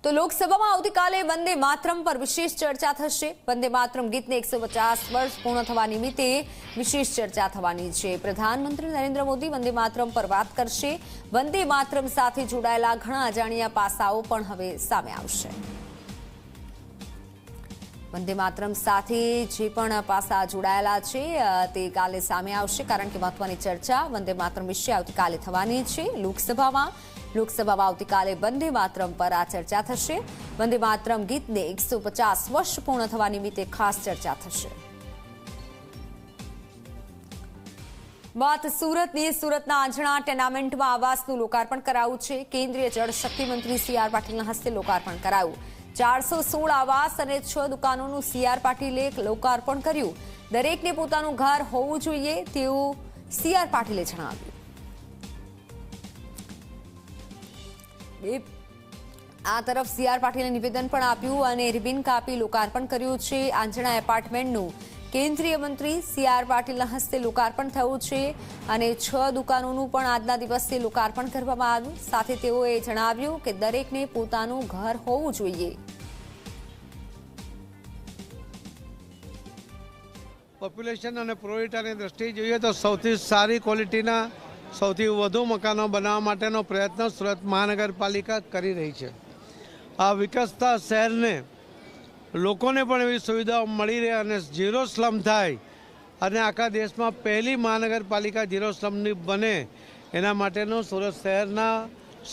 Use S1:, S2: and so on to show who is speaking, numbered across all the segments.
S1: તો લોકસભામાં આવતીકાલે વંદે માતરમ પર વિશેષ ચર્ચા થશે। વંદે માતરમ ગીતને 150 વર્ષ પૂર્ણ થવા નિમિત્તે વિશેષ ચર્ચા થવાની છે। પ્રધાનમંત્રી નરેન્દ્ર મોદી વંદે માતરમ પર વાત કરશે। વંદે માતરમ સાથે જોડાયેલા ઘણા અજાણ્યા પાસાઓ પણ હવે સામે આવશે। વંદે માતરમ સાથે જે પણ પાસા જોડાયેલા છે તે કાલે સામે આવશે, કારણ કે મહત્વની ચર્ચા વંદે માતરમ વિશે આવતીકાલે થવાની છે। લોકસભામાં આવતીકાલે વંદે માતરમ પર આ ચર્ચા થશે। વંદે માતરમ ગીતને 150 વર્ષ પૂર્ણ થવા નિમિત્તે ખાસ ચર્ચા થશે। વાત સુરતની। સુરતના આંજણા ટેનામેન્ટમાં આવાસનું લોકાર્પણ કરાયું છે। કેન્દ્રીય જળશક્તિ મંત્રી સી.આર. પાટીલના હસ્તે લોકાર્પણ કરાયું। 416 આવાસ અને 6 દુકાનોનું સી.આર. પાટીલે લોકાર્પણ કર્યું। દરેકને પોતાનું ઘર હોવું જોઈએ તેવું સી.આર. પાટીલે જણાવ્યું। આ તરફ સી.આર. પાટીલે નિવેદન પણ આપ્યું અને રિબિન કાપી લોકાર્પણ કર્યું છે। આંજણા એપાર્ટમેન્ટનું કેન્દ્રીય મંત્રી સી.આર. પાટીલના હસ્તે લોકાર્પણ થયું છે અને 6 દુકાનોનું પણ આજના દિવસે લોકાર્પણ કરવામાં આવ્યું। સાથે તેઓએ જણાવ્યું કે દરેકને પોતાનું ઘર હોવું જોઈએ।
S2: પોપ્યુલેશન અને પ્રોરિટાની દ્રષ્ટિએ જોઈએ તો સૌથી સારી ક્વોલિટીના સૌથી વધુ મકાનો બનાવવા માટેનો પ્રયત્ન સુરત મહાનગરપાલિકા કરી રહી છે। આ વિકસતા શહેરને લોકોને પણ એવી સુવિધાઓ મળી રહે અને ઝીરો સ્લમ થાય અને આખા દેશમાં પહેલી મહાનગરપાલિકા ઝીરો સ્લમની બને એના માટેનો સુરત શહેરના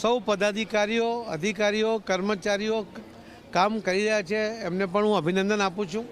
S2: સૌ પદાધિકારીઓ, અધિકારીઓ, કર્મચારીઓ કામ કરી રહ્યા છે। એમને પણ હું અભિનંદન આપું છું।